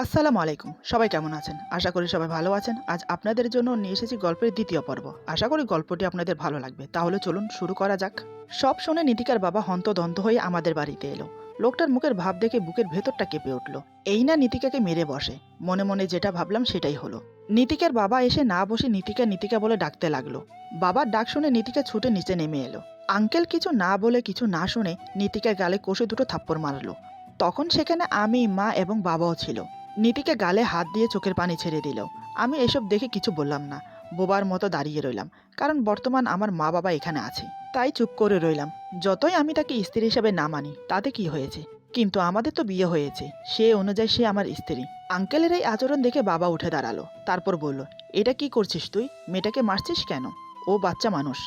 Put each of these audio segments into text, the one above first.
আসসালামু আলাইকুম। সবাই কেমন আছেন? আশা করি সবাই ভালো আছেন। আজ আপনাদের জন্য নিয়ে এসেছি গল্পের ২য় পর্ব। আশা করি গল্পটি আপনাদের ভালো লাগবে। তাহলে চলুন শুরু করা যাক। সব শুনে নীতিকার বাবা হন্তদন্ত হয়ে আমাদের বাড়িতে এলো। লোকটার মুখের ভাব দেখে বুকের ভেতরটা কেঁপে উঠল। এই না নীতিকাকে মেরে বসে। মনে মনে যেটা ভাবলাম সেটাই হলো। নীতিকার বাবা এসে না বসে নীতিকা নীতিকা বলে ডাকতে লাগলো। বাবার ডাক শুনে নীতিকা ছুটে নিচে নেমে এলো। আঙ্কেল কিছু না বলে কিছু না শুনে নীতিকার গালে কষে দুটো থাপ্পড় মারলো। তখন সেখানে আমি, মা এবং বাবাও ছিল। নীতিকে গালে হাত দিয়ে চোখের পানি ছেড়ে দিল। আমি এসব দেখে কিছু বললাম না। বোবার মতো দাঁড়িয়ে রইলাম। কারণ বর্তমান আমার মা বাবা এখানে আছে। তাই চুপ করে রইলাম। যতই আমি তাকে স্ত্রী হিসেবে না মানি তাতে কি হয়েছে, কিন্তু আমাদের তো বিয়ে হয়েছে, সে অনুযায়ী সে আমার স্ত্রী। আঙ্কেলের এই আচরণ দেখে বাবা উঠে দাঁড়ালো। তারপর বলল, এটা কি করছিস তুই? মেয়েটাকে মারছিস কেন? ও বাচ্চা মানুষ।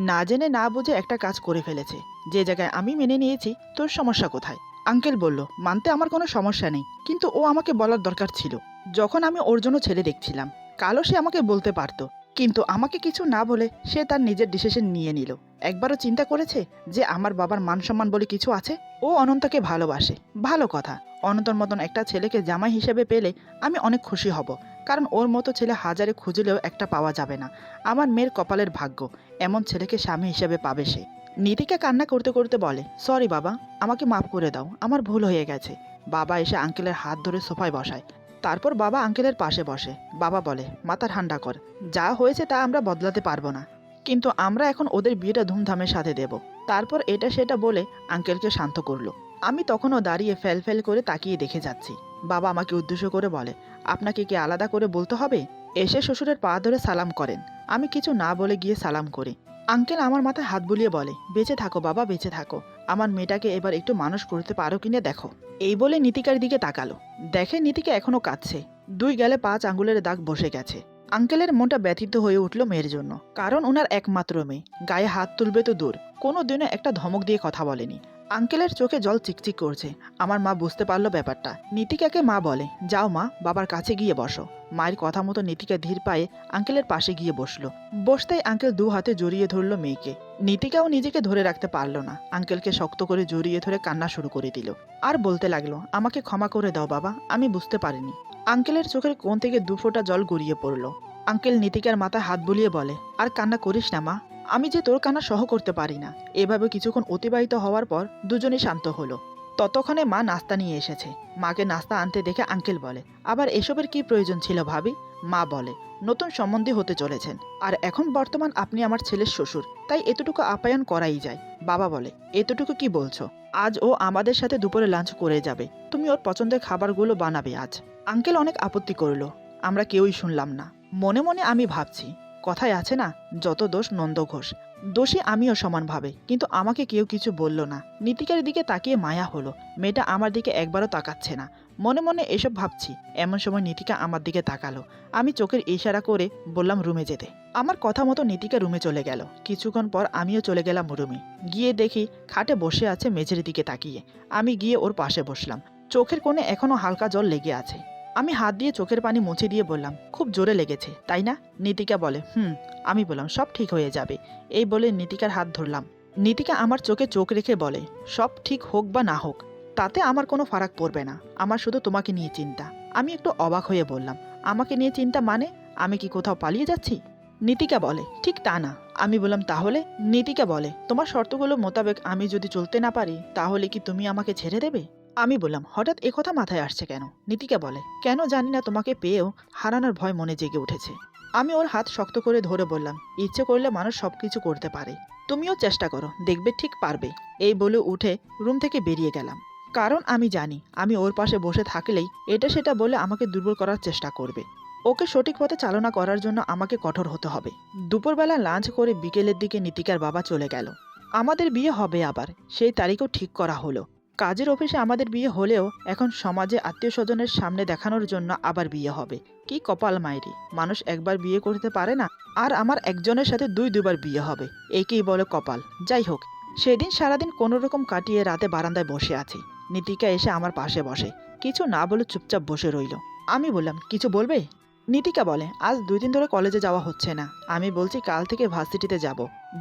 না জেনে না বুঝে একটা কাজ করে ফেলেছে। যে জায়গায় আমি মেনে নিয়েছি, তোর সমস্যা কোথায়? আঙ্কেল বলল, মানতে আমার কোনো সমস্যা নেই, কিন্তু ও আমাকে বলার দরকার ছিল। যখন আমি ওর জন্য ছেলে দেখছিলাম, কালও সে আমাকে বলতে পারতো, কিন্তু আমাকে কিছু না বলে সে তার নিজের ডিসিশন নিয়ে নিল। একবারও চিন্তা করেছে যে আমার বাবার মান সম্মান বলে কিছু আছে? ও অনন্তকে ভালোবাসে, ভালো কথা। অনন্তর মতন একটা ছেলেকে জামাই হিসেবে পেলে আমি অনেক খুশি হব, কারণ ওর মতো ছেলে হাজারে খুঁজলেও একটা পাওয়া যাবে না। আমার মেয়ের কপালের ভাগ্য, এমন ছেলেকে স্বামী হিসেবে পাবে সে। নীতিকা কান্না করতে করতে বলে, সরি বাবা, আমাকে মাফ করে দাও, আমার ভুল হয়ে গেছে। বাবা এসে আঙ্কেলের হাত ধরে সোফায় বসায়। তারপর বাবা আঙ্কেলের পাশে বসে। বাবা বলে, মাথা ঠান্ডা কর। যা হয়েছে তা আমরা বদলাতে পারবো না, কিন্তু আমরা এখন ওদের বিয়েটা ধুমধামের সাথে দেব। তারপর এটা সেটা বলে আঙ্কেলকে শান্ত করলো। আমি তখনও দাঁড়িয়ে ফেল ফেল করে তাকিয়ে দেখে যাচ্ছি। বাবা আমাকে উদ্দেশ্য করে বলে, আপনাকে কি আলাদা করে বলতে হবে? এসে শ্বশুরের পা ধরে সালাম করেন। আমি কিছু না বলে গিয়ে সালাম করি। আঙ্কেল আমার মাথায় হাত বুলিয়ে বলে, বেঁচে থাকো বাবা, বেঁচে থাকো। আমার মেয়েটাকে এবার একটু মানুষ করতে পারো কিনা দেখো। এই বলে নীতিকার দিকে তাকালো। দেখে নীতিকা এখনো কাঁদছে। 2 গালে 5 আঙ্গুলের দাগ বসে গেছে। আঙ্কেলের মনটা ব্যথিত হয়ে উঠল মেয়ের জন্য, কারণ ওনার একমাত্র মেয়ে। গায়ে হাত তুলবে তো দূর, কোনো দিনও একটা ধমক দিয়ে কথা বলেনি। আঙ্কেলের চোখে জল চিকচিক করছে। আমার মা বুঝতে পারলো ব্যাপারটা। নীতিকাকে মা বলে, যাও মা, বাবার কাছে গিয়ে বসো। মায়ের কথা মতো নীতিকা ধীর পায়ে আঙ্কেলের পাশে গিয়ে বসলো। বসতেই আঙ্কেল 2 হাতে জড়িয়ে ধরল মেয়েকে। নীতিকাও নিজেকে ধরে রাখতে পারলো না, আঙ্কেলকে শক্ত করে জড়িয়ে ধরে কান্না শুরু করে দিল। আর বলতে লাগলো, আমাকে ক্ষমা করে দাও বাবা, আমি বুঝতে পারিনি। আঙ্কেলের চোখের কোণ থেকে 2 ফোঁটা জল গড়িয়ে পড়ল। আঙ্কেল নীতিকার মাথায় হাত বুলিয়ে বলে, আর কান্না করিস না মা, আমি যে তোর কান্না সহ করতে পারি না। এভাবে কিছুক্ষণ অতিবাহিত হওয়ার পর দুজনেই শান্ত হলো। ততক্ষণে মা নাস্তা নিয়ে এসেছে। মাকে নাস্তা আনতে দেখে আঙ্কেল বলে, আবার এসবের কি প্রয়োজন ছিল ভাবি? মা বলে, নতুন সম্বন্ধী হতে চলেছেন, আর এখন বর্তমান আপনি আমার ছেলের শ্বশুর, তাই এতটুকু আপ্যায়ন করাই যায়। বাবা বলে, এতটুকু কি বলছো? আজ ও আমাদের সাথে দুপুরে লাঞ্চ করে যাবে, তুমি ওর পছন্দের খাবারগুলো বানাবে আজ। আঙ্কেল অনেক আপত্তি করলো, আমরা কেউই শুনলাম না। মনে মনে আমি ভাবছি, কথায় আছে না, যত দোষ নন্দ ঘোষ। দোষী আমিও সমানভাবে, কিন্তু আমাকে কেউ কিছু বলল না। নীতিকার দিকে তাকিয়ে মায়া হলো, মেয়েটা আমার দিকে একবারও তাকাচ্ছে না। মনে মনে এসব ভাবছি, এমন সময় নীতিকা আমার দিকে তাকালো। আমি চোখের ইশারা করে বললাম রুমে যেতে। আমার কথা মতো নীতিকা রুমে চলে গেল। কিছুক্ষণ পর আমিও চলে গেলাম রুমে। গিয়ে দেখি খাটে বসে আছে মেঝের দিকে তাকিয়ে। আমি গিয়ে ওর পাশে বসলাম। চোখের কোণে এখনো হালকা জল লেগে আছে। আমি হাত দিয়ে চোখের পানি মুছে দিয়ে বললাম, খুব জোরে লেগেছে তাই না? নীতিকা বলে, হুম। আমি বললাম, সব ঠিক হয়ে যাবে। এই বলে নীতিকার হাত ধরলাম। নীতিকা আমার চোখে চোখ রেখে বলে, সব ঠিক হোক বা না হোক, তাতে আমার কোনো ফারাক পড়বে না, আমার শুধু তোমাকে নিয়ে চিন্তা। আমি একটু অবাক হয়ে বললাম, আমাকে নিয়ে চিন্তা মানে? আমি কি কোথাও পালিয়ে যাচ্ছি? নীতিকা বলে, ঠিক তা না। আমি বললাম, তাহলে? নীতিকা বলে, তোমার শর্তগুলো মোতাবেক আমি যদি চলতে না পারি, তাহলে কি তুমি আমাকে ছেড়ে দেবে? আমি বললাম, হঠাৎ একথা মাথায় আসছে কেন? নীতিকা বলে, কেন জানি না, তোমাকে পেয়েও হারানোর ভয় মনে জেগে উঠেছে। আমি ওর হাত শক্ত করে ধরে বললাম, ইচ্ছে করলে মানুষ সবকিছু করতে পারে, তুমিও চেষ্টা করো, দেখবে ঠিক পারবে। এই বলে উঠে রুম থেকে বেরিয়ে গেলাম। কারণ আমি জানি, আমি ওর পাশে বসে থাকলেই এটা সেটা বলে আমাকে দুর্বল করার চেষ্টা করবে। ওকে সঠিক পথে চালনা করার জন্য আমাকে কঠোর হতে হবে। দুপুরবেলা লাঞ্চ করে বিকেলের দিকে নীতিকার বাবা চলে গেল। আমাদের বিয়ে হবে আবার, সেই তারিখও ঠিক করা হলো। কাজের অফিসে আমাদের বিয়ে হলেও এখন সমাজে আত্মীয় স্বজনের সামনে দেখানোর জন্য আবার বিয়ে হবে। কি কপাল মাইরি, মানুষ একবার বিয়ে করতে পারে না, আর আমার একজনের সাথে দুবার বিয়ে হবে। একেই বলে কপাল। যাই হোক, সেদিন সারাদিন কোনো রকম কাটিয়ে রাতে বারান্দায় বসে আছি। নীতিকা এসে আমার পাশে বসে, কিছু না বলে চুপচাপ বসে রইল। আমি বললাম, কিছু বলবে? নীতিকা বলে, আজ 2 দিন ধরে কলেজে যাওয়া হচ্ছে না। আমি বলছি কাল থেকে ভার্সিটিতে যাব,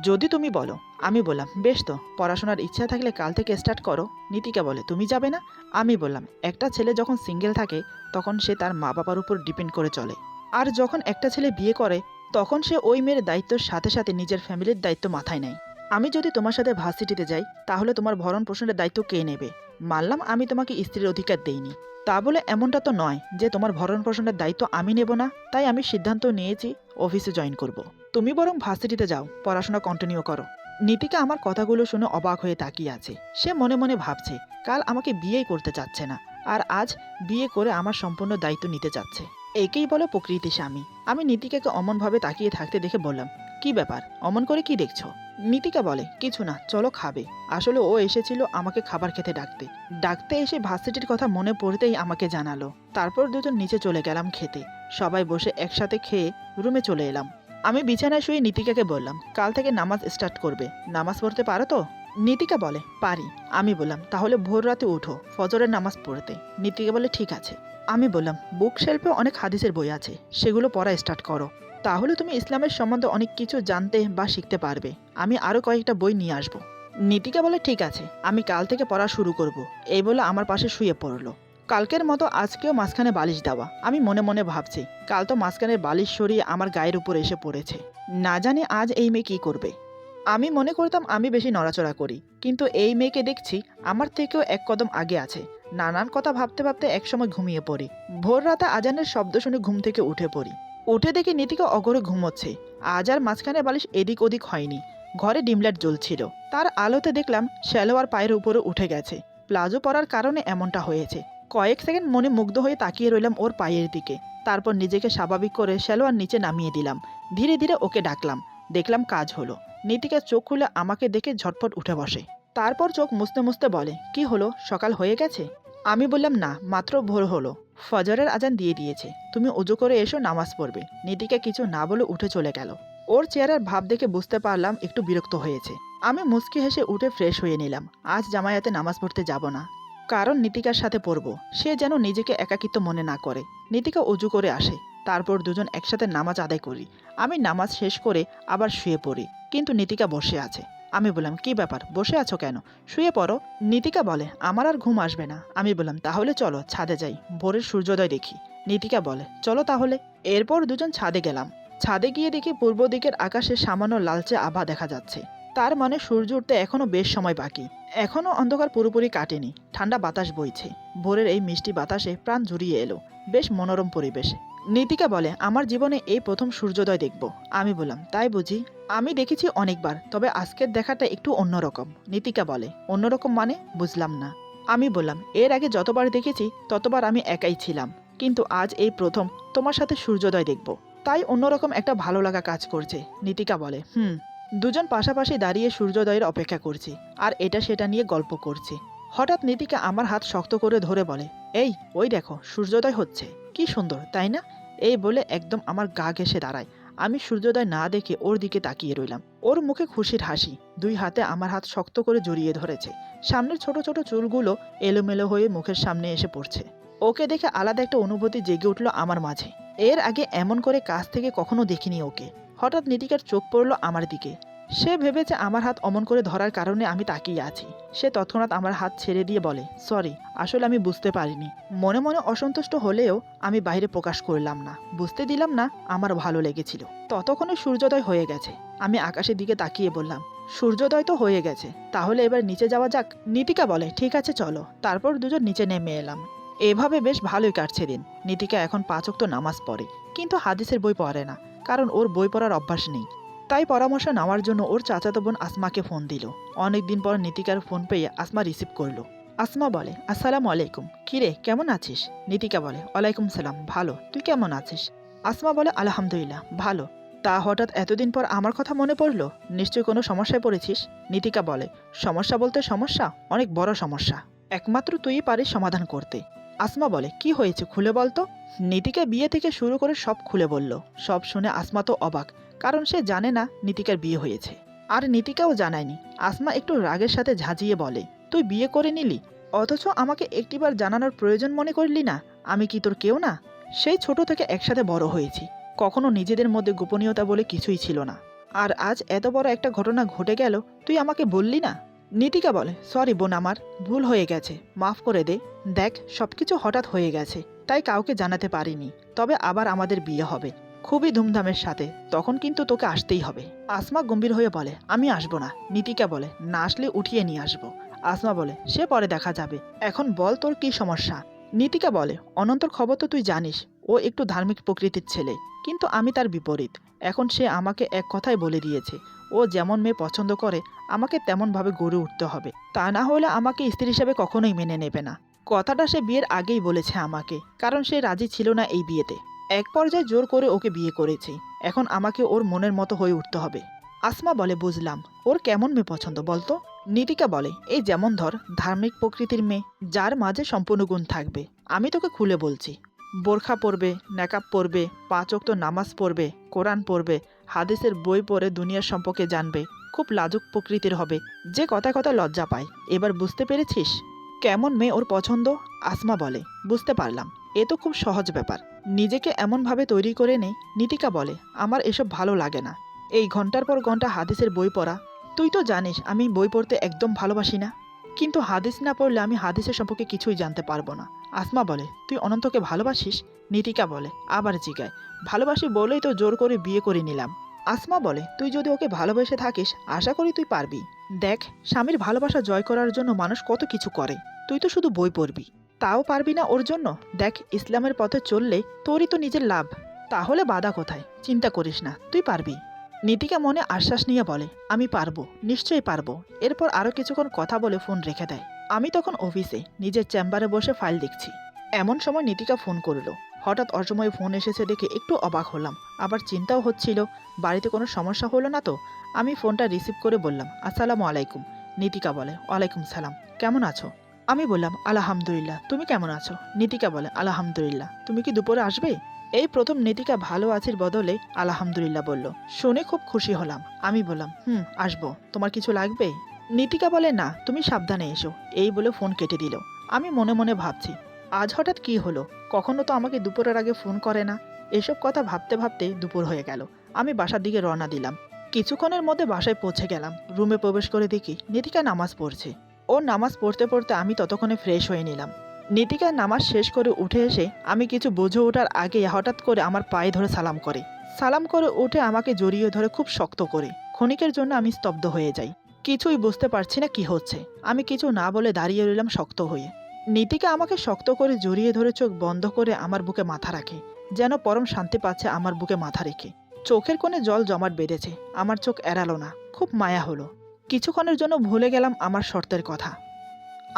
যদি তুমি বলো। আমি বললাম, বেশ তো, পড়াশোনার ইচ্ছা থাকলে কাল থেকে স্টার্ট করো। নীতিকা বলে, তুমি যাবে না? আমি বললাম, একটা ছেলে যখন সিঙ্গেল থাকে তখন সে তার মা বাবার উপর ডিপেন্ড করে চলে, আর যখন একটা ছেলে বিয়ে করে তখন সে ওই মেয়ের দায়িত্বের সাথে সাথে নিজের ফ্যামিলির দায়িত্ব মাথায় নেয়। আমি যদি তোমার সাথে ভার্সিটিতে যাই তাহলে তোমার ভরণ পোষণের দায়িত্ব কে নেবে? মানলাম আমি তোমাকে স্ত্রীর অধিকার দেইনি, তা বলে এমনটা তো নয় যে তোমার ভরণ পোষণের দায়িত্ব আমি নেব না। তাই আমি সিদ্ধান্ত নিয়েছি অফিসে জয়েন করব। তুমি বরং ভার্সিটিতে যাও, পড়াশোনা কন্টিনিউ করো। নীতিকা আমার কথাগুলো শুনে অবাক হয়ে তাকিয়ে আছে। সে মনে মনে ভাবছে, কাল আমাকে বিয়েই করতে চাচ্ছে না, আর আজ বিয়ে করে আমার সম্পূর্ণ দায়িত্ব নিতে চাচ্ছে। একেই বলে প্রকৃতি স্বামী। আমি নীতিকাকে অমনভাবে তাকিয়ে থাকতে দেখে বললাম, কি ব্যাপার, অমন করে কি দেখছো? নীতিকা বলে, কিছু না, চলো খাবে। আসলে ও এসেছিল আমাকে খাবার খেতে ডাকতে। ডাকতে এসে ভার্সিটির কথা মনে পড়তেই আমাকে জানালো। তারপর দুজন নিচে চলে গেলাম খেতে। সবাই বসে একসাথে খেয়ে রুমে চলে এলাম। আমি বিছানায় শুয়ে নীতিকাকে বললাম, কাল থেকে নামাজ স্টার্ট করবে, নামাজ পড়তে পারো তো? নীতিকা বলে, পারি। আমি বললাম, তাহলে ভোর রাতে উঠো ফজরের নামাজ পড়তে। নীতিকা বলে, ঠিক আছে। আমি বললাম, বুক শেলফে অনেক হাদিসের বই আছে, সেগুলো পড়া স্টার্ট করো। তাহলে তুমি ইসলামের সম্বন্ধে অনেক কিছু জানতে বা শিখতে পারবে। আমি আরও কয়েকটা বই নিয়ে আসবো। নীতিকা বলে, ঠিক আছে, আমি কাল থেকে পড়া শুরু করব। এই বলে আমার পাশে শুয়ে পড়লো। কালকের মতো আজকেও মাঝখানে বালিশ দেওয়া। আমি মনে মনে ভাবছি, কাল তো মাঝখানের বালিশ সরিয়ে আমার গায়ের উপর এসে পড়েছে। না জানি আজ এই মেয়ে কী করবে। আমি মনে করতাম আমি বেশি নড়াচড়া করি, কিন্তু এই মেয়েকে দেখছি আমার থেকেও এক কদম আগে আছে। নানান কথা ভাবতে ভাবতে একসময় ঘুমিয়ে পড়ি। ভোর রাতে আজানের শব্দ শুনে ঘুম থেকে উঠে পড়ি। উঠে দেখি নীতিকা অগরে ঘুমোচ্ছে। আজ আর মাঝখানে বালিশ এদিক ওদিক হয়নি। ঘরে ডিমলাইট জ্বলছিল, তার আলোতে দেখলাম শ্যালোয়ার পায়ের উপরে উঠে গেছে। প্লাজো পরার কারণে এমনটা হয়েছে। কয়েক সেকেন্ড মনে মুগ্ধ হয়ে তাকিয়ে রইলাম ওর পায়ের দিকে। তারপর নিজেকে স্বাভাবিক করে শ্যালোয়ার নিচে নামিয়ে দিলাম। ধীরে ধীরে ওকে ডাকলাম। দেখলাম কাজ হলো। নীতিকা চোখ খুলে আমাকে দেখে ঝটপট উঠে বসে। তারপর চোখ মুছতে মুছতে বলে, কি হলো, সকাল হয়ে গেছে? আমি বললাম, না, মাত্র ভোর হলো। ফজরের আজান দিয়ে দিয়েছে, তুমি উজু করে এসো, নামাজ পড়বে। নীতিকা কিছু না বলে উঠে চলে গেল। ওর চেহারার ভাব দেখে বুঝতে পারলাম একটু বিরক্ত হয়েছে। আমি মুচকি হেসে উঠে ফ্রেশ হয়ে নিলাম। আজ জামায়াতে নামাজ পড়তে যাব না, কারণ নীতিকার সাথে পড়ব। সে যেন নিজেকে একাকিত্ব মনে না করে। নীতিকা উজু করে আসে। তারপর দুজন একসাথে নামাজ আদায় করি। আমি নামাজ শেষ করে আবার শুয়ে পড়ি, কিন্তু নীতিকা বসে আছে। আমি বললাম, কি ব্যাপার, বসে আছো কেন? শুয়ে পড়ো। নীতিকা বলে, আমার আর ঘুম আসবে না। আমি বললাম, তাহলে চলো ছাদে যাই, ভোরের সূর্যোদয় দেখি। নীতিকা বলে, চলো তাহলে। এরপর দুজন ছাদে গেলাম। ছাদে গিয়ে দেখি পূর্ব দিকের আকাশে সামান্য লালচে আভা দেখা যাচ্ছে। তার মানে সূর্য উঠতে এখনো বেশ সময় বাকি। এখনো অন্ধকার পুরোপুরি কাটেনি। ঠান্ডা বাতাস বইছে। ভোরের এই মিষ্টি বাতাসে প্রাণ জুড়িয়ে এলো। বেশ মনোরম পরিবেশ। নীতিকা বলে, আমার জীবনে এই প্রথম সূর্যোদয় দেখব। আমি বললাম, তাই বুঝি? আমি দেখেছি অনেকবার, তবে আজকের দেখাটা একটু অন্যরকম। নীতিকা বলে, অন্যরকম মানে? বুঝলাম না। আমি বললাম, এর আগে যতবার দেখেছি ততবার আমি একাই ছিলাম, কিন্তু আজ এই প্রথম তোমার সাথে সূর্যোদয় দেখব, তাই অন্যরকম একটা ভালো লাগা কাজ করছে। নীতিকা বলে, দুজন পাশাপাশি দাঁড়িয়ে সূর্যোদয়ের অপেক্ষা করছি, আর এটা সেটা নিয়ে গল্প করছি। হঠাৎ নীতিকা আমার হাত শক্ত করে ধরে বলে, এই, ওই দেখো, সূর্যোদয় হচ্ছে, কি সুন্দর, তাই না? এই বলে একদম আমার গা ঘেঁষে দাঁড়ায়। আমি সূর্যোদয় না দেখে ওর দিকে তাকিয়ে রইলাম। ওর মুখে খুশির হাসি। দুই হাতে আমার হাত শক্ত করে জড়িয়ে ধরেছে। সামনের ছোট ছোট চুলগুলো এলোমেলো হয়ে মুখের সামনে এসে পড়ছে। ওকে দেখে আলাদা একটা অনুভূতি জেগে উঠল আমার মাঝে। এর আগে এমন করে কাছ থেকে কখনো দেখিনি ওকে। হঠাৎ নীতিকার চোখ পড়ল আমার দিকে। সে ভেবেছে আমার হাত অমন করে ধরার কারণে আমি তাকিয়ে আছি। সে তৎক্ষণাৎ আমার হাত ছেড়ে দিয়ে বলে, সরি, আসলে আমি বুঝতে পারিনি। মনে মনে অসন্তুষ্ট হলেও আমি বাইরে প্রকাশ করলাম না, বুঝতে দিলাম না আমার ভালো লেগেছিল। ততক্ষণে সূর্যোদয় হয়ে গেছে। আমি আকাশের দিকে তাকিয়ে বললাম, সূর্যোদয় তো হয়ে গেছে, তাহলে এবার নিচে যাওয়া যাক। নীতিকা বলে, ঠিক আছে চলো। তারপর দুজন নিচে নেমে এলাম। এভাবে বেশ ভালোই কাটছে দিন। নীতিকা এখন 5 ওয়াক্ত নামাজ পড়ে, কিন্তু হাদিসের বই পড়ে না, কারণ ওর বই পড়ার অভ্যাস নেই। তাই পরামর্শ নেওয়ার জন্য ওর চাচাতো বোন আসমাকে ফোন দিল। অনেকদিন পর নীতিকার ফোন পেয়ে আসমা রিসিভ করলো। আসমা বলে, আসসালামু আলাইকুম, কিরে কেমন আছিস? নীতিকা বলে, ওয়ালাইকুম সালাম, ভালো, তুই কেমন আছিস? আসমা বলে, আলহামদুলিল্লাহ, ভালো। তা হঠাৎ এতদিন পর আমার কথা মনে পড়লো, নিশ্চয়ই কোনো সমস্যায় পড়েছিস? নীতিকা বলে, সমস্যা বলতে সমস্যা, অনেক বড় সমস্যা, একমাত্র তুই পারিস সমাধান করতে। আসমা বলে, কি হয়েছে খুলে বলতো? নীতিকা বিয়ে থেকে শুরু করে সব খুলে বলল। সব শুনে আসমা তো অবাক, কারণ সে জানে না নীতিকার বিয়ে হয়েছে, আর নীতিকাও জানায়নি। আসমা একটু রাগের সাথে ঝাঁঝিয়ে বলে, তুই বিয়ে করে নিলি, অথচ আমাকে একটিবার জানানোর প্রয়োজন মনে করলি না? আমি কি তোর কেউ না? সেই ছোট থেকে একসাথে বড় হয়েছি, কখনো নিজেদের মধ্যে গোপনীয়তা বলে কিছুই ছিল না। আর আজ এত বড় একটা ঘটনা ঘটে গেল, তুই আমাকে বললি না। নীতিকা বলে, সরি বোন, আমার ভুল হয়ে গেছে, মাফ করে দে। দেখ, সবকিছু হঠাৎ হয়ে গেছে, তাই কাউকে জানাতে পারিনি। তবে আবার আমাদের বিয়ে হবে, খুবই ধুমধামের সাথে, তখন কিন্তু তোকে আসতেই হবে। আসমা গম্ভীর হয়ে বলে, আমি আসবো না। নীতিকা বলে, না আসলে উঠিয়ে নিয়ে আসবো। আসমা বলে, সে পরে দেখা যাবে, এখন বল তোর কি সমস্যা। নীতিকা বলে, অনন্তর খবর তো তুই জানিস, ও একটু ধার্মিক প্রকৃতির ছেলে, কিন্তু আমি তার বিপরীত। এখন সে আমাকে এক কথাই বলে দিয়েছে, ও যেমন মেয়ে পছন্দ করে আমাকে তেমনভাবে গড়ে উঠতে হবে, তা না হলে আমাকে স্ত্রী হিসেবে কখনোই মেনে নেবে না। কথাটা সে বিয়ের আগেই বলেছে আমাকে, কারণ সে রাজি ছিল না এই বিয়েতে। এক পর্যায়ে জোর করে ওকে বিয়ে করেছি, এখন আমাকে ওর মনের মতো হয়ে উঠতে হবে। আসমা বলে, বুঝলাম, ওর কেমন মেয়ে পছন্দ বলতো। নীতিকা বলে, এই যেমন ধর, ধার্মিক প্রকৃতির মেয়ে, যার মাঝে সম্পূর্ণ গুণ থাকবে। আমি তোকে খুলে বলছি, বোরখা পরবে, নেকাব পরবে, 5 ওয়াক্ত নামাজ পড়বে, কোরআন পড়বে, হাদিসের বই পড়ে দুনিয়ার সম্পর্কে জানবে, খুব লাজুক প্রকৃতির হবে, যে কথা কথা লজ্জা পায়। এবার বুঝতে পেরেছিস কেমন মেয়ে ওর পছন্দ? আসমা বলে, বুঝতে পারলাম, এ তো খুব সহজ ব্যাপার, নিজেকে এমনভাবে তৈরি করে নে। নীতিকা বলে, আমার এসব ভালো লাগে না, এই ঘন্টার পর ঘন্টা হাদিসের বই পড়া। তুই তো জানিস আমি বই পড়তে একদম ভালোবাসি না, কিন্তু হাদিস না পড়লে আমি হাদিসের সম্পর্কে কিছুই জানতে পারবো না। আসমা বলে, তুই অনন্তকে ভালোবাসিস? নীতিকা বলে, আবার জিগায়, ভালোবাসি বলেই তো জোর করে বিয়ে করে নিলাম। আসমা বলে, তুই যদি ওকে ভালোবেসে থাকিস, আশা করি তুই পারবি। দেখ, স্বামীর ভালোবাসা জয় করার জন্য মানুষ কত কিছু করে, তুই তো শুধু বই পড়বি, তাও পারবি না ওর জন্য। দেখ, ইসলামের পথে চললে তোরই তো নিজের লাভ, তাহলে বাধা কোথায়? চিন্তা করিস না, তুই পারবি। নীতিকা মনে আশ্বাস নিয়ে বলে, আমি পারবো, নিশ্চয়ই পারবো। এরপর আরও কিছুক্ষণ কথা বলে ফোন রেখে দেয়। আমি তখন অফিসে নিজের চেম্বারে বসে ফাইল দেখছি। এমন সময় নীতিকা ফোন করলো। হঠাৎ অসময়ে ফোন এসেছে দেখে একটু অবাক হলাম, আবার চিন্তাও হচ্ছিল বাড়িতে কোনো সমস্যা হলো না তো। আমি ফোনটা রিসিভ করে বললাম, আসসালামু আলাইকুম। নীতিকা বলে, ওয়ালাইকুম সালাম, কেমন আছো? আমি বললাম, আলহামদুলিল্লাহ, তুমি কেমন আছো? নীতিকা বলে, আলহামদুলিল্লাহ, তুমি কি দুপুরে আসবে? এই প্রথম নীতিকা ভালো আছির বদলে আলহামদুলিল্লাহ বলল, শুনে খুব খুশি হলাম। আমি বললাম, আসবো, তোমার কিছু লাগবে? নীতিকা বলে, না, তুমি সাবধানে এসো। এই বলে ফোন কেটে দিল। আমি মনে মনে ভাবছি, আজ হঠাৎ কি হলো, কখনো তো আমাকে দুপুরের আগে ফোন করে না। এসব কথা ভাবতে ভাবতে দুপুর হয়ে গেল। আমি বাসার দিকে রওনা দিলাম। কিছুক্ষণের মধ্যে বাসায় পৌঁছে গেলাম। রুমে প্রবেশ করে দেখি নীতিকা নামাজ পড়ছে। ওর নামাজ পড়তে পড়তে আমি ততক্ষণে ফ্রেশ হয়ে নিলাম। নীতিকা নামাজ শেষ করে উঠে এসে আমি কিছু বুঝে ওঠার আগে হঠাৎ করে আমার পায়ে ধরে সালাম করে। সালাম করে উঠে আমাকে জড়িয়ে ধরে খুব শক্ত করে। ক্ষণিকের জন্য আমি স্তব্ধ হয়ে যাই, কিছুই বুঝতে পারছি না কি হচ্ছে। আমি কিছু না বলে দাঁড়িয়ে রইলাম শক্ত হয়ে। নীতিকা আমাকে শক্ত করে জড়িয়ে ধরে চোখ বন্ধ করে আমার বুকে মাথা রাখে, যেন পরম শান্তি পাচ্ছে আমার বুকে মাথা রেখে। চোখের কোণে জল জমাট বেঁধেছে, আমার চোখ এড়ালো না, খুব মায়া হলো। কিছুক্ষণের জন্য ভুলে গেলাম আমার শর্তের কথা।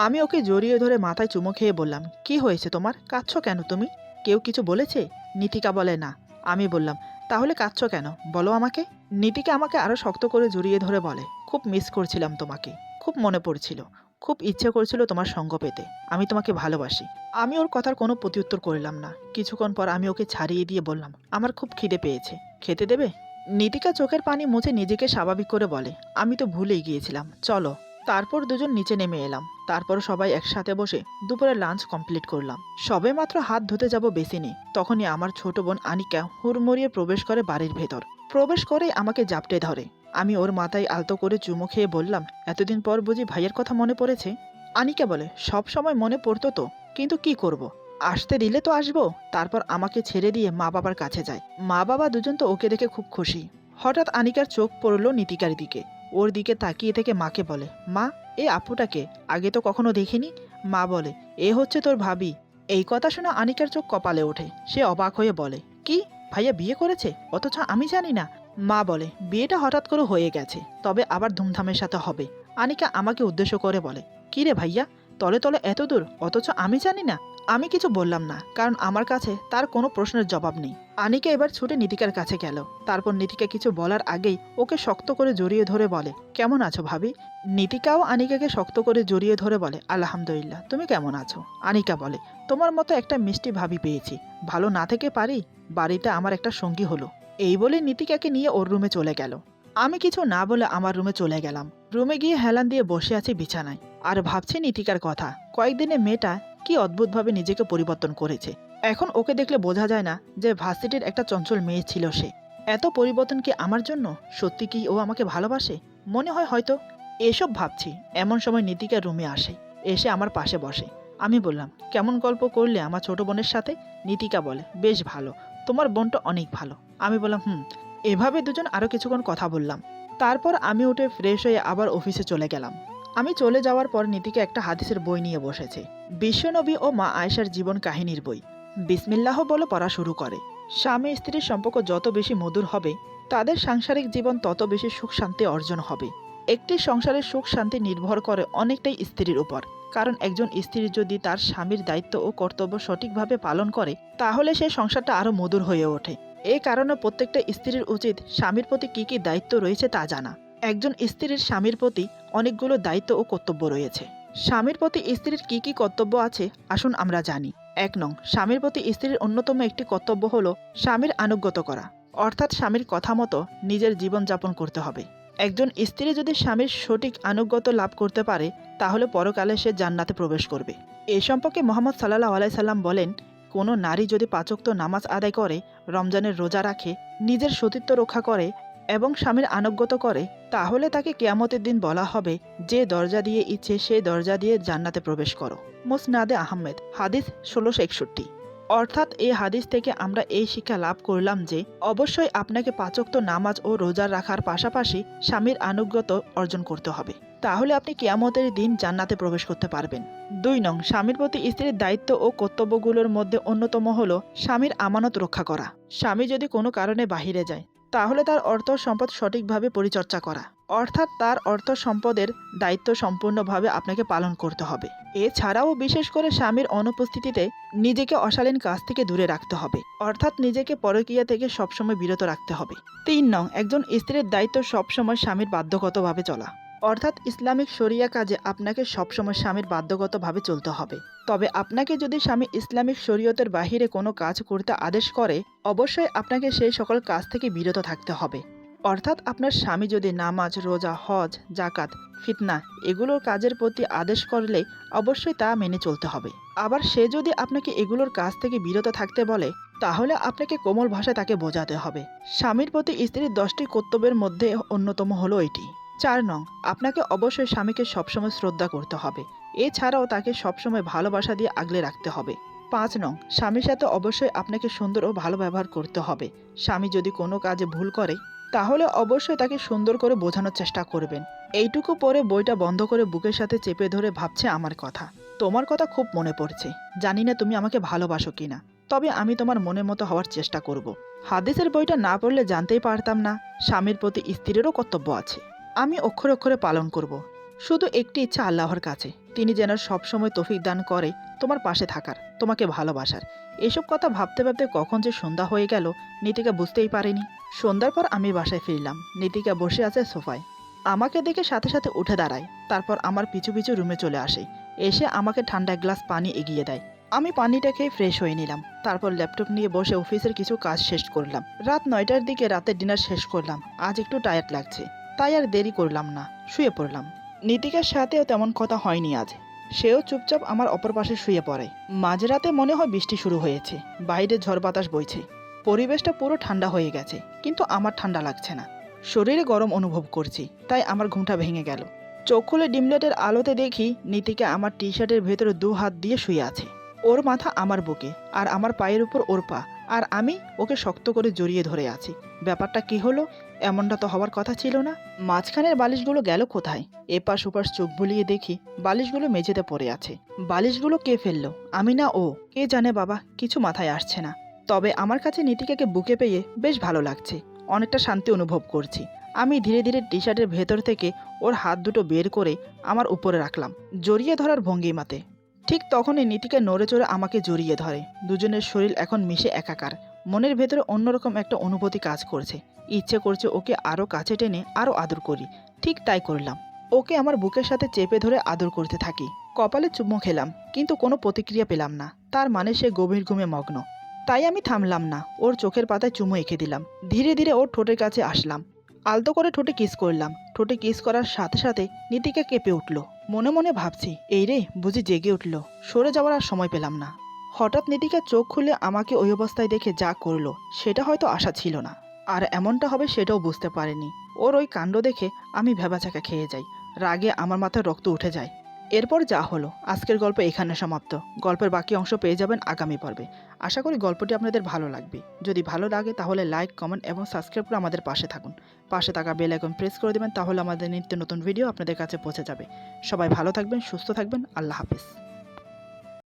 আমি ওকে জড়িয়ে ধরে মাথায় চুমো খেয়ে বললাম, কি হয়েছে তোমার, কাঁদছো কেন তুমি? কেউ কিছু বলেছে? নীতিকা বলে, না। আমি বললাম, তাহলে কাঁদছো কেন, বলো আমাকে। নীতিকা আমাকে আরো শক্ত করে জড়িয়ে ধরে বলে, খুব মিস করছিলাম তোমাকে, খুব মনে পড়ছিল, খুব ইচ্ছে করছিল তোমার সঙ্গ পেতে, আমি তোমাকে ভালোবাসি। আমি ওর কথার কোনো প্রত্যুত্তর করলাম না। কিছুক্ষণ পর আমি ওকে ছাড়িয়ে দিয়ে বললাম, আমার খুব খিদে পেয়েছে, খেতে দেবে? নীতিকা চোখের পানি মুছে নিজেকে স্বাভাবিক করে বলে, আমি তো ভুলেই গিয়েছিলাম, চলো। তারপর দুজন নিচে নেমে এলাম। তারপর সবাই একসাথে বসে দুপুরে লাঞ্চ কমপ্লিট করলাম। সবে মাত্র হাত ধুতে যাব বেসিনে, তখনই আমার ছোট বোন আনিকা হুড়মুড়িয়ে প্রবেশ করে বাড়ির ভেতর। প্রবেশ করেই আমাকে জাপটে ধরে। আমি ওর মাথায় আলতো করে চুমু খেয়ে বললাম, এতদিন পর বুঝি ভাইয়ের কথা মনে পড়েছে? আনিকা বলে, সব সময় মনে পড়তো তো, কিন্তু কি করব, আসতে দিলে তো আসবো। তারপর আমাকে ছেড়ে দিয়ে মা বাবার কাছে যায়। মা বাবা দুজন তো ওকে দেখে খুব খুশি। হঠাৎ আনিকার চোখ পড়ল নীতিকার দিকে। ওর দিকে তাকিয়ে থেকে মাকে বলে, মা, এ আপুটাকে আগে তো কখনো দেখিনি। মা বলে, এ হচ্ছে তোর ভাবি। এই কথা শুনে আনিকার চোখ কপালে ওঠে। সে অবাক হয়ে বলে, কি, ভাইয়া বিয়ে করেছে, অথচ আমি জানি না? মা বলে, বিয়েটা হঠাৎ করে হয়ে গেছে, তবে আবার ধুমধামের সাথে হবে। আনিকা আমাকে উদ্দেশ্য করে বলে, কি রে ভাইয়া, তলে তলে এত দূর, অথচ আমি জানি না? আমি কিছু বললাম না, কারণ আমার কাছে তার কোনো প্রশ্নের জবাব নেই। আনিকা এবার ছুটে নীতিকার কাছে গেল। তারপর নীতিকা কিছু বলার আগেই ওকে শক্ত করে জড়িয়ে ধরে বলে, কেমন আছো ভাবি? নীতিকাও আনিকাকে শক্ত করে জড়িয়ে ধরে বলে, আলহামদুলিল্লাহ, তুমি কেমন আছো? আনিকা বলে, তোমার মতো একটা মিষ্টি ভাবি পেয়েছি, ভালো না থেকে পারি? বাড়িতে আমার একটা সঙ্গী হলো। এই বলে নীতিকাকে নিয়ে ওর রুমে চলে গেল। আমি কিছু না বলে আমার রুমে চলে গেলাম। রুমে গিয়ে হেলান দিয়ে বসে আছি বিছানায়, আর ভাবছি নীতিকার কথা। কয়েকদিনে মেয়েটা কি অদ্ভুতভাবে নিজেকে পরিবর্তন করেছে। এখন ওকে দেখলে বোঝা যায় না যে ভার্সিটির একটা চঞ্চল মেয়ে ছিল সে। এত পরিবর্তন কি আমার জন্য? সত্যি কি ও আমাকে ভালোবাসে? মনে হয় হয়তো। এসব ভাবছি এমন সময় নীতিকা রুমে আসে, এসে আমার পাশে বসে। আমি বললাম, কেমন গল্প করলে আমার ছোট বোনের সাথে? নীতিকা বলে, বেশ ভালো, তোমার বোনটা অনেক ভালো। আমি বললাম, হুম। এভাবে দুজন আরও কিছুক্ষণ কথা বললাম। তারপর আমি উঠে ফ্রেশ হয়ে আবার অফিসে চলে গেলাম। আমি চলে যাওয়ার পর নীতিকা একটা হাদিসের বই নিয়ে বসেছে, বিশ্বনবী ও মা আয়েশার জীবন কাহিনীর বই। বিসমিল্লাহ বলে পড়া শুরু করে। স্বামী স্ত্রীর সম্পর্ক যত বেশি মধুর হবে, তাদের সাংসারিক জীবন তত বেশি সুখ শান্তি অর্জন হবে। একটি সংসারের সুখ শান্তি নির্ভর করে অনেকটাই স্ত্রীর উপর। কারণ একজন স্ত্রী যদি তার স্বামীর দায়িত্ব ও কর্তব্য সঠিকভাবে পালন করে, তাহলে সেই সংসারটা আরও মধুর হয়ে ওঠে। এই কারণে প্রত্যেকটা স্ত্রীর উচিত স্বামীর প্রতি কী কী দায়িত্ব রয়েছে তা জানা। একজন স্ত্রীর স্বামীর প্রতি অনেকগুলো দায়িত্ব ও কর্তব্য রয়েছে। স্বামীর প্রতি স্ত্রীর কী কী কর্তব্য আছে আসুন আমরা জানি। ১ নং, স্বামীর প্রতি স্ত্রীর অন্যতম একটি কর্তব্য হলো স্বামীর আনুগত্য করা, অর্থাৎ স্বামীর কথা মতো নিজের জীবনযাপন করতে হবে। একজন স্ত্রী যদি স্বামীর সঠিক আনুগত্য লাভ করতে পারে, তাহলে পরকালে সে জান্নাতে প্রবেশ করবে। এ সম্পর্কে মুহাম্মদ সাল্লাল্লাহু আলাইহি সাল্লাম বলেন, কোনো নারী যদি ৫ ওয়াক্ত নামাজ আদায় করে, রমজানের রোজা রাখে, নিজের সতীত্ব রক্ষা করে এবং স্বামীর আনুগত্য করে, তাহলে তাকে কিয়ামতের দিন বলা হবে, যে দরজা দিয়ে ইচ্ছে সেই দরজা দিয়ে জান্নাতে প্রবেশ করো। মুসনাদে আহমেদ, হাদিস ১৬৬১। অর্থাৎ এই হাদিস থেকে আমরা এই শিক্ষা লাভ করলাম যে অবশ্যই আপনাকে ৫ ওয়াক্ত নামাজ ও রোজা রাখার পাশাপাশি স্বামীর আনুগত্য অর্জন করতে হবে। তাহলে আপনি কিয়ামতের দিন জান্নাতে প্রবেশ করতে পারবেন। ২ নং, স্বামীর প্রতি স্ত্রীর দায়িত্ব ও কর্তব্যগুলোর মধ্যে অন্যতম হলো স্বামীর আমানত রক্ষা করা। স্বামী যদি কোনো কারণে বাহিরে যায়, তাহলে তার অর্থ সম্পদ সঠিকভাবে পরিচর্যা করা, অর্থাৎ তার অর্থ সম্পদের দায়িত্ব সম্পূর্ণভাবে আপনাকে পালন করতে হবে। এছাড়াও বিশেষ করে স্বামীর অনুপস্থিতিতে নিজেকে অশালীন কাজ থেকে দূরে রাখতে হবে, অর্থাৎ নিজেকে পরকীয়া থেকে সবসময় বিরত রাখতে হবে। ৩ নং, একজন স্ত্রীর দায়িত্ব সবসময় স্বামীর বাধ্যগতভাবে চলা, অর্থাৎ ইসলামিক শরিয়া কাজে আপনাকে সবসময় স্বামীর বাধ্যগতভাবে চলতে হবে। তবে আপনাকে যদি স্বামী ইসলামিক শরীয়তের বাহিরে কোনো কাজ করতে আদেশ করে, অবশ্যই আপনাকে সেই সকল কাজ থেকে বিরত থাকতে হবে। অর্থাৎ আপনার স্বামী যদি নামাজ, রোজা, হজ, জাকাত, ফিতনা এগুলোর কাজের প্রতি আদেশ করলে অবশ্যই তা মেনে চলতে হবে। আবার সে যদি আপনাকে এগুলোর কাজ থেকে বিরত থাকতে বলে, তাহলে আপনাকে কোমল ভাষায় তাকে বোঝাতে হবে। স্বামীর প্রতি স্ত্রীর 10টি কর্তব্যের মধ্যে অন্যতম হলো এটি। ৪ নং, আপনাকে অবশ্যই স্বামীকে সবসময় শ্রদ্ধা করতে হবে। এছাড়াও তাকে সবসময় ভালোবাসা দিয়ে আগলে রাখতে হবে। ৫ নং, স্বামীর সাথে অবশ্যই আপনাকে সুন্দর ও ভালো ব্যবহার করতে হবে। স্বামী যদি কোনো কাজে ভুল করে, তাহলে অবশ্যই তাকে সুন্দর করে বোঝানোর চেষ্টা করবেন। এইটুকু পরে বইটা বন্ধ করে বুকের সাথে চেপে ধরে ভাবছে আমার কথা। তোমার কথা খুব মনে পড়ছে। জানি না তুমি আমাকে ভালোবাসো কিনা, তবে আমি তোমার মনের মতো হওয়ার চেষ্টা করব। হাদিসের বইটা না পড়লে জানতেই পারতাম না স্বামীর প্রতি স্ত্রীরও কর্তব্য আছে। আমি অক্ষরে অক্ষরে পালন করব। শুধু একটি ইচ্ছা আল্লাহর কাছে, তিনি যেন সবসময় তৌফিক দান করে তোমার পাশে থাকার, তোমাকে ভালোবাসার। এসব কথা ভাবতে ভাবতে কখন যে সন্ধ্যা হয়ে গেল নীতিকা বুঝতেই পারেনি। সন্ধ্যার পর আমি বাসায় ফিরলাম। নীতিকা বসে আছে সোফায়। আমাকে দেখে সাথে সাথে উঠে দাঁড়ায়। তারপর আমার পিছু পিছু রুমে চলে আসে। এসে আমাকে ঠান্ডা এক গ্লাস পানি এগিয়ে দেয়। আমি পানিটা খেয়ে ফ্রেশ হয়ে নিলাম। তারপর ল্যাপটপ নিয়ে বসে অফিসের কিছু কাজ শেষ করলাম। রাত ৯টার দিকে রাতের ডিনার শেষ করলাম। আজ একটু টায়ার্ড লাগছে, তাই আর দেরি করলাম না, শুয়ে পড়লাম। নীতিকার সাথেও তেমন কথা হয়নি আজ। সেও চুপচাপ আমার অপর পাশে শুয়ে পড়ে। মাঝরাতে মনে হয় বৃষ্টি শুরু হয়েছে। বাইরে ঝড় বাতাস বইছে। পরিবেশটা পুরো ঠান্ডা হয়ে গেছে, কিন্তু আমার ঠান্ডা লাগছে না। শরীরে গরম অনুভব করছি, তাই আমার ঘুমটা ভেঙে গেল। চোখ খুলে ডিমলাইটের আলোতে দেখি নীতিকা আমার টি শার্টের ভেতরে ২ হাত দিয়ে শুয়ে আছে। ওর মাথা আমার বুকে, আর আমার পায়ের উপর ওর পা, আর আমি ওকে শক্ত করে জড়িয়ে ধরে আছি। ব্যাপারটা কি হলো? এমনটা তো হওয়ার কথা ছিল না। মাঝখানের বালিশগুলো গেল কোথায়? এপাশ ওপাশ চোখ বুলিয়ে দেখি বালিশগুলো মেঝেতে পড়ে আছে। বালিশগুলো কে ফেললো? আমি না ও? কে জানে বাবা, কিছু মাথায় আসছে না। তবে আমার কাছে নীতিকাকে বুকে পেয়ে বেশ ভালো লাগছে, অনেকটা শান্তি অনুভব করছি। আমি ধীরে ধীরে টি শার্টের ভেতর থেকে ওর হাত দুটো বের করে আমার উপরে রাখলাম, জড়িয়ে ধরার ভঙ্গিমাতে। ঠিক তখনই নীতিকা নড়ে চড়ে আমাকে জড়িয়ে ধরে। দুজনের শরীর এখন মিশে একাকার। মনের ভেতরে অন্যরকম একটা অনুভূতি কাজ করছে। ইচ্ছে করছে ওকে আরও কাছে টেনে আরও আদর করি। ঠিক তাই করলাম। ওকে আমার বুকের সাথে চেপে ধরে আদর করতে থাকি। কপালে চুমু খেলাম, কিন্তু কোনো প্রতিক্রিয়া পেলাম না। তার মানে সে গভীর ঘুমে মগ্ন। তাই আমি থামলাম না, ওর চোখের পাতায় চুমু এঁকে দিলাম। ধীরে ধীরে ওর ঠোঁটের কাছে আসলাম। আলতো করে ঠোঁটে কিস করলাম। ঠোঁটে কিস করার সাথে সাথে নীতিকা কেঁপে উঠল। মনে মনে ভাবছি, এই রে বুঝি জেগে উঠল। সরে যাওয়ার আর সময় পেলাম না। হঠাৎ নিতিকা চোখ খুলে আমাকে ওই অবস্থায় দেখে যা করলো সেটা হয়তো আশা ছিল না, আর এমনটা হবে সেটাও বুঝতে পারেনি। ওর ওই কাণ্ড দেখে আমি ভ্যাবাচ্যাকা খেয়ে যাই, রাগে আমার মাথায় রক্ত উঠে যায়। এরপর যা হলো, আজকের গল্প এখানে সমাপ্ত। গল্পের বাকি অংশ পেয়ে যাবেন আগামী পর্বে। আশা করি গল্পটি আপনাদের ভালো লাগবে। যদি ভালো লাগে তাহলে লাইক, কমেন্ট এবং সাবস্ক্রাইব করে আমাদের পাশে থাকুন। পাশে থাকা বেল আইকন প্রেস করে দেবেন, তাহলে আমাদের নিত্য নতুন ভিডিও আপনাদের কাছে পৌঁছে যাবে। সবাই ভালো থাকবেন, সুস্থ থাকবেন। আল্লাহ হাফিজ।